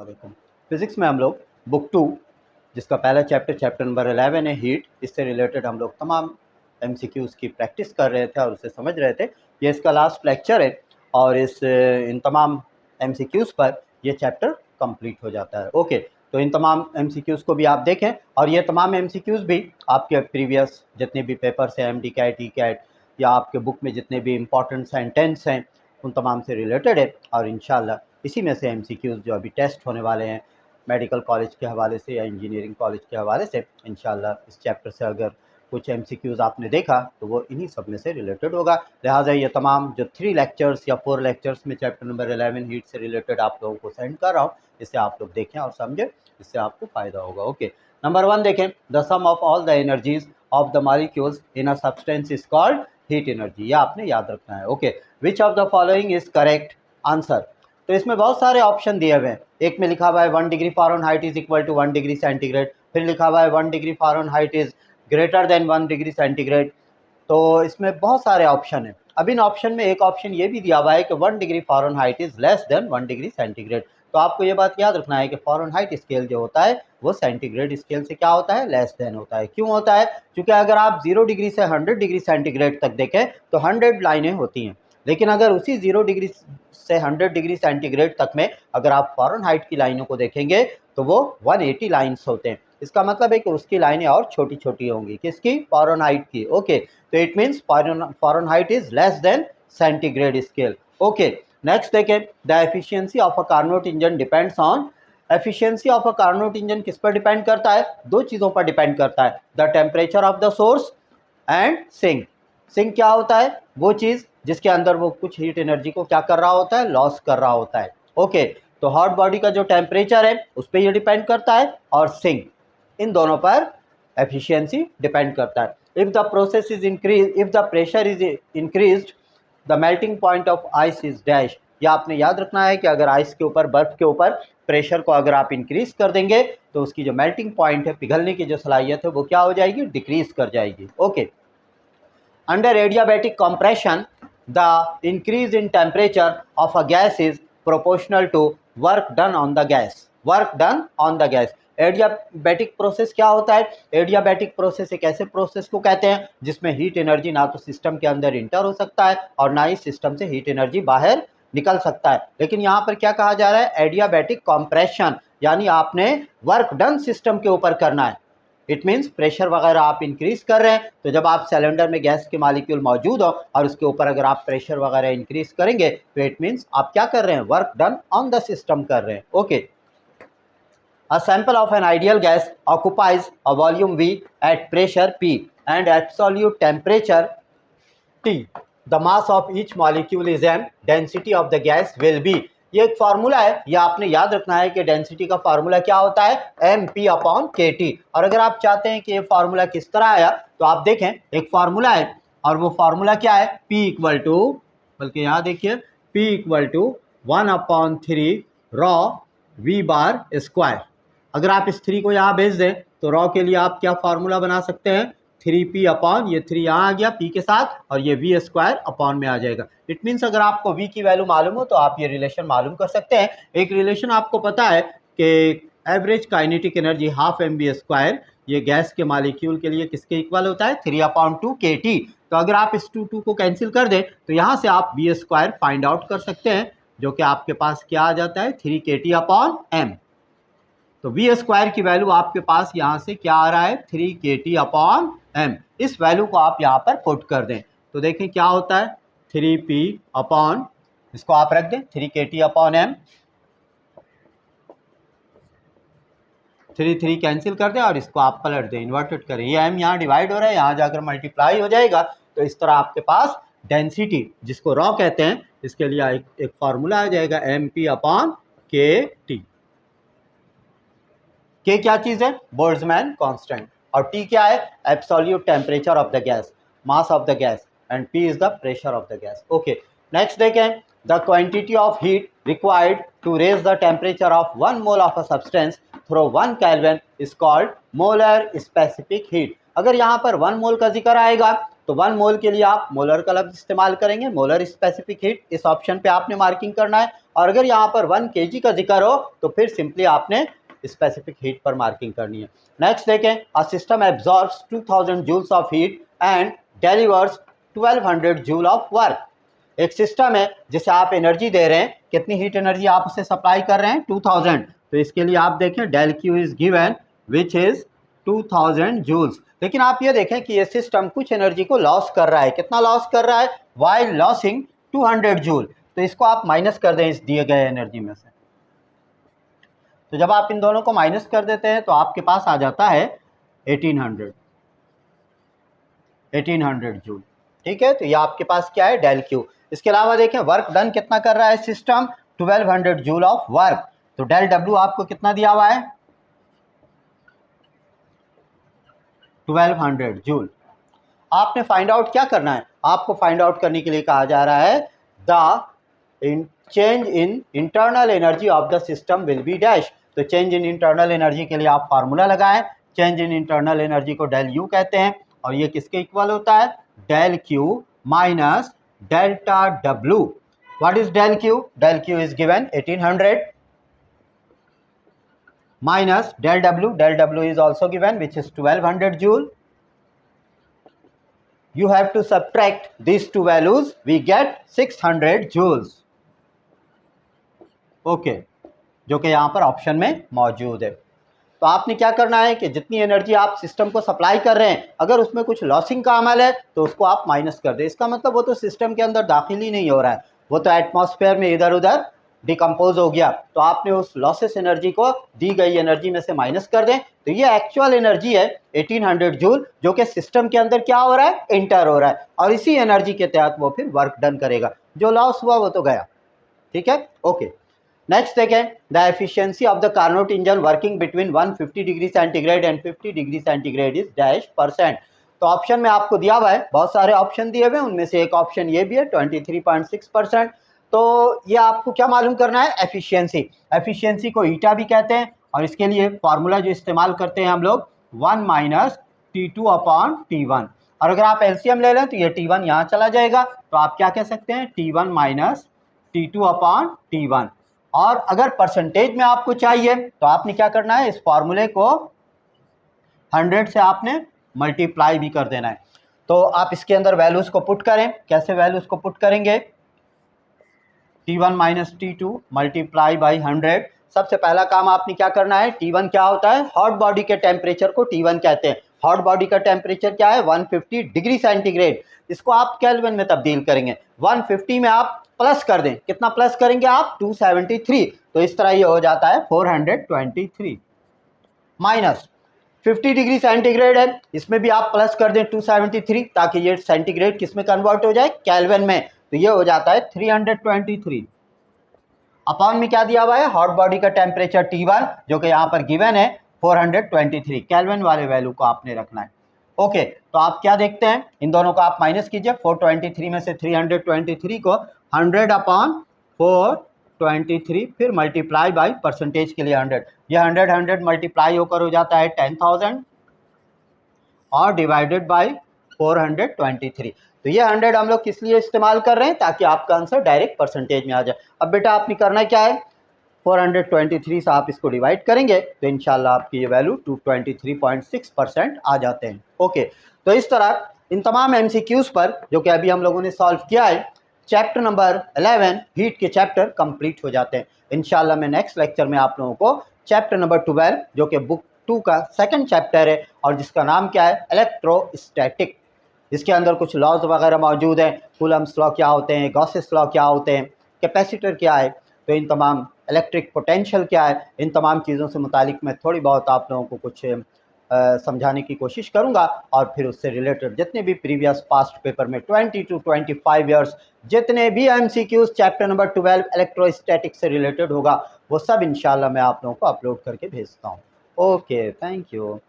वालेकुम। फिज़िक्स में हम लोग बुक 2 जिसका पहला चैप्टर नंबर 11 है हीट, इससे रिलेटेड हम लोग तमाम एमसीक्यूज़ की प्रैक्टिस कर रहे थे और उसे समझ रहे थे। ये इसका लास्ट लेक्चर है और इन तमाम एमसीक्यूज़ पर ये चैप्टर कंप्लीट हो जाता है। ओके, तो इन तमाम एमसीक्यूज़ को भी आप देखें और ये तमाम एमसीक्यूज़ भी आपके प्रीवियस जितने भी पेपर्स हैं, एमडी कैट, ई कैट या आपके बुक में जितने भी इंपॉर्टेंट सेंटेंस हैं उन तमाम से रिलेटेड है और इंशाल्लाह इसी में से एमसीक्यूज़ जो अभी टेस्ट होने वाले हैं मेडिकल कॉलेज के हवाले से या इंजीनियरिंग कॉलेज के हवाले से, इंशाल्लाह इस चैप्टर से अगर कुछ एमसीक्यूज़ आपने देखा तो वो इन्हीं सब में से रिलेटेड होगा। लिहाजा ये तमाम जो 3 लेक्चर्स या 4 लेक्चर्स में चैप्टर नंबर 11 हीट से रिलेटेड आप लोगों को सेंड कर रहा हूँ, इससे आप लोग देखें और समझें, इससे आपको फ़ायदा होगा। ओके, नंबर 1 देखें, the sum of all the energies of the molecules in a substance is called heat energy. ये आपने याद रखना है। Okay, which of the following is correct answer. तो इसमें बहुत सारे ऑप्शन दिए हुए हैं। एक में लिखा हुआ है 1 degree Fahrenheit is equal to 1 degree centigrade, फिर लिखा हुआ है 1 degree Fahrenheit is greater than 1 degree centigrade. तो इसमें बहुत सारे ऑप्शन हैं। अब इन ऑप्शन में एक ऑप्शन ये भी दिया हुआ है कि 1 degree Fahrenheit is less then 1 degree centigrade. तो आपको ये बात याद रखना है कि फ़ारेनहाइट स्केल जो होता है वो सेंटीग्रेड स्केल से क्या होता है, लेस देन होता है। क्यों होता है? क्योंकि अगर आप 0 डिग्री से 100 डिग्री सेंटीग्रेड तक देखें तो 100 लाइनें होती हैं, लेकिन अगर उसी 0 डिग्री से 100 डिग्री सेंटीग्रेड तक में अगर आप फ़ारेनहाइट की लाइनों को देखेंगे तो वो 180 लाइन्स होते हैं। इसका मतलब है कि उसकी लाइनें और छोटी छोटी होंगी। किसकी? फ़ारेनहाइट की। ओके, तो it means Fahrenheit is less than centigrade scale. Okay, next देखें, the efficiency of a Carnot engine depends on. Efficiency of a Carnot engine किस पर डिपेंड करता है? दो चीज़ों पर डिपेंड करता है, the temperature of the source and sink. Sink क्या होता है? वो चीज़ जिसके अंदर वो कुछ हीट एनर्जी को क्या कर रहा होता है, लॉस कर रहा होता है। ओके, तो हॉट बॉडी का जो टेम्परेचर है उस पर ये डिपेंड करता है और सिंक, इन दोनों पर एफिशिएंसी डिपेंड करता है। If the process is increase, if the pressure is increased the melting point of ice is dash. या आपने याद रखना है कि अगर आइस के ऊपर, बर्फ़ के ऊपर प्रेशर को अगर आप इंक्रीज कर देंगे तो उसकी जो मेल्टिंग पॉइंट है, पिघलने की जो सलाहियत है, वो क्या हो जाएगी, डिक्रीज कर जाएगी। Okay, under adiabatic compression the increase in temperature of a gas is proportional to work done on the gas, work done on the gas। Adiabatic process क्या होता है? एडियाबैटिक प्रोसेस एक ऐसे प्रोसेस को कहते हैं जिसमें हीट एनर्जी ना तो सिस्टम के अंदर इंटर हो सकता है और ना ही सिस्टम से हीट एनर्जी बाहर निकल सकता है। लेकिन यहाँ पर क्या कहा जा रहा है? एडियाबैटिक कॉम्प्रेशन, यानी आपने वर्क डन सिस्टम के ऊपर करना है। इट मीन्स प्रेशर वगैरह आप इंक्रीज कर रहे हैं, तो जब आप सिलेंडर में गैस के मॉलिक्यूल मौजूद हो और उसके ऊपर अगर आप प्रेशर वगैरह इंक्रीज करेंगे तो इट मीन्स आप क्या कर रहे हैं, work done on the system कर रहे हैं। Okay, a sample of an ideal gas occupies a volume V at pressure P and absolute temperature T. The mass of each molecule is m, density of the gas will be। ये एक formula है, ये आपने याद रखना है कि density का फार्मूला क्या होता है, एम पी अपॉन के टी। और अगर आप चाहते हैं कि ये फार्मूला किस तरह आया तो आप देखें, एक फार्मूला है और वो फार्मूला क्या है, P इक्वल टू, बल्कि यहाँ देखिए, P equal to 1/3 rho v bar square. अगर आप इस 3 को यहाँ भेज दें तो रॉ के लिए आप क्या फार्मूला बना सकते हैं, 3p अपॉन, ये 3 यहाँ आ गया p के साथ और ये v स्क्वायर अपॉन में आ जाएगा। इट मीन्स अगर आपको v की वैल्यू मालूम हो तो आप ये रिलेशन मालूम कर सकते हैं। एक रिलेशन आपको पता है कि average kinetic energy half mv square, ये गैस के मॉलिक्यूल के लिए किसके इक्वल होता है, 3/2 kT। तो अगर आप इस 2 को कैंसिल कर दें तो यहाँ से आप v स्क्वायर फाइंड आउट कर सकते हैं, जो कि आपके पास क्या आ जाता है, 3 kT अपॉन m। तो वी स्क्वायर की वैल्यू आपके पास यहाँ से क्या आ रहा है, 3 kT अपॉन m। इस वैल्यू को आप यहाँ पर पुट कर दें तो देखें क्या होता है, 3p अपॉन, इसको आप रख दें 3 kT अपॉन m, 3 कैंसिल कर दें और इसको आप पलट दें, इन्वर्टेड करें, ये m यहाँ डिवाइड हो रहा है, यहाँ जाकर मल्टीप्लाई हो जाएगा। तो इस तरह आपके पास डेंसिटी, जिसको रॉ कहते हैं, इसके लिए एक फार्मूला आ जाएगा, mp अपॉन kT। के क्या चीज है, बोल्ट्जमैन कांस्टेंट, और टी क्या है, absolute temperature of the gas, mass of the gas, and P is the pressure of the gas. Okay, next देखें, the quantity of heat required to raise the temperature of 1 mole of a substance through 1 kelvin is called molar specific heat. अगर यहाँ पर 1 मोल का जिक्र आएगा तो 1 मोल के लिए आप मोलर का लफ्ज़ इस्तेमाल करेंगे, मोलर स्पेसिफिक हीट, इस ऑप्शन पे आपने मार्किंग करना है। और अगर यहाँ पर 1 kg का जिक्र हो तो फिर सिंपली आपने स्पेसिफिक हीट पर मार्किंग करनी है। नेक्स्ट देखें, a system absorbs 2000 joules of heat and delivers 1200 joule of work. एक सिस्टम है जिसे आप एनर्जी दे रहे हैं, कितनी हीट एनर्जी आप उसे सप्लाई कर रहे हैं, 2000। तो इसके लिए आप देखें del Q is given which is 2000 joules. लेकिन आप ये देखें कि ये सिस्टम कुछ एनर्जी को लॉस कर रहा है, कितना लॉस कर रहा है, वाइल लॉसिंग 200 जूल। तो इसको आप माइनस कर दें इस दिए गए एनर्जी में से। तो जब आप इन दोनों को माइनस कर देते हैं तो आपके पास आ जाता है 1800 जूल। ठीक है, तो ये आपके पास क्या है, डेल क्यू। इसके अलावा देखें वर्क डन कितना कर रहा है सिस्टम, 1200 जूल ऑफ वर्क। तो डेल डब्ल्यू आपको कितना दिया हुआ है, 1200 जूल। आपने फाइंड आउट क्या करना है, आपको फाइंड आउट करने के लिए कहा जा रहा है the change in internal energy of the system will be dash. तो चेंज इन इंटरनल एनर्जी के लिए आप फार्मूला लगाएं, चेंज इन इंटरनल एनर्जी को डेल यू कहते हैं और ये किसके इक्वल होता है, del Q minus delta W. What is del Q, del Q is given 1800 minus del W is also given which is 1200 joule. You have to subtract these two values, we get 600 joules. Okay, जो कि यहाँ पर option में मौजूद है। तो आपने क्या करना है कि जितनी एनर्जी आप सिस्टम को सप्लाई कर रहे हैं, अगर उसमें कुछ लॉसिंग का अमल है तो उसको आप माइनस कर दें। इसका मतलब वो तो सिस्टम के अंदर दाखिल ही नहीं हो रहा है, वो तो एटमॉस्फेयर में इधर उधर डिकम्पोज हो गया। तो आपने उस लॉसेस एनर्जी को दी गई एनर्जी में से माइनस कर दें। तो ये एक्चुअल एनर्जी है 1800 जूल, जो कि सिस्टम के अंदर क्या हो रहा है, इंटर हो रहा है, और इसी एनर्जी के तहत वो फिर वर्क डन करेगा। जो लॉस हुआ वो तो गया। ठीक है, ओके। नेक्स्ट देखें, the efficiency of the Carnot engine working between 150 degree centigrade and 50 degree centigrade is dash %। तो ऑप्शन में आपको दिया हुआ है, बहुत सारे ऑप्शन दिए हुए हैं, उनमें से एक ऑप्शन ये भी है 23.6%। तो ये आपको क्या मालूम करना है, एफिशिएंसी। एफिशिएंसी को ईटा भी कहते हैं और इसके लिए फार्मूला जो इस्तेमाल करते हैं हम लोग 1 माइनस T2/T1। और अगर आप एलसीएम ले लें तो ये T1 यहाँ चला जाएगा, तो आप क्या कह सकते हैं, T1 माइनस T2/T1। और अगर परसेंटेज में आपको चाहिए तो आपने क्या करना है, इस फार्मूले को 100 से आपने मल्टीप्लाई भी कर देना है। तो आप इसके अंदर वैल्यूज को पुट करें, कैसे वैल्यूज को पुट करेंगे, T1 minus T2 multiply by 100। सबसे पहला काम आपने क्या करना है, T1 क्या होता है, हॉट बॉडी के टेम्परेचर को T1 कहते हैं। हॉट बॉडी का टेम्परेचर क्या है, 150 डिग्री सेंटीग्रेड। इसको आप केल्विन में तब्दील करेंगे, 150 में आप प्लस कर दें, कितना प्लस करेंगे आप, 273। तो इस तरह ये हो जाता है 423 माइनस 50 डिग्री सेंटीग्रेड है, इसमें भी आप प्लस कर दें 273, ताकि ये सेंटीग्रेड किस में कन्वर्ट हो जाए, केल्विन में। तो ये हो जाता है 323। अपॉन में क्या दिया हुआ है, हॉट बॉडी का टेम्परेचर T1 जो कि यहाँ पर गिवन है 423, केल्विन वाले वैल्यू को आपने रखना है। ओके, तो आप क्या देखते हैं, इन दोनों को आप माइनस कीजिए, 423 में से 323 को 100/423 फिर मल्टीप्लाई बाई परसेंटेज के लिए 100। ये 100 मल्टीप्लाई होकर हो जाता है 10,000 और डिवाइडेड बाई 423। तो ये 100 हम लोग किस लिए इस्तेमाल कर रहे हैं, ताकि आपका आंसर डायरेक्ट परसेंटेज में आ जाए। अब बेटा आपने करना क्या है, 423 से आप इसको डिवाइड करेंगे तो इंशाल्लाह आपकी ये वैल्यू 223.6% आ जाते हैं। ओके, तो इस तरह इन तमाम MCQs पर जो कि अभी हम लोगों ने सॉल्व किया है, चैप्टर नंबर 11 हीट के चैप्टर कंप्लीट हो जाते हैं। इंशाल्लाह मैं नेक्स्ट लेक्चर में आप लोगों को चैप्टर नंबर 12 जो कि बुक 2 का सेकंड चैप्टर है और जिसका नाम क्या है, इलेक्ट्रोस्टैटिक। इसके अंदर कुछ लॉज वगैरह मौजूद हैं, कूलम्स लॉ क्या होते हैं, गॉसेस लॉ क्या होते हैं, कैपेसिटर क्या है, तो इन तमाम इलेक्ट्रिक पोटेंशियल क्या है, इन तमाम चीज़ों से मुतालिक मैं थोड़ी बहुत आप लोगों को कुछ समझाने की कोशिश करूंगा। और फिर उससे रिलेटेड जितने भी प्रीवियस पास्ट पेपर में 20 to 25 ईयर्स जितने भी MCQs चैप्टर नंबर 12 इलेक्ट्रोस्टैटिक से रिलेटेड होगा, वो सब इंशाल्लाह मैं आप लोगों को अपलोड करके भेजता हूँ। Okay, thank you.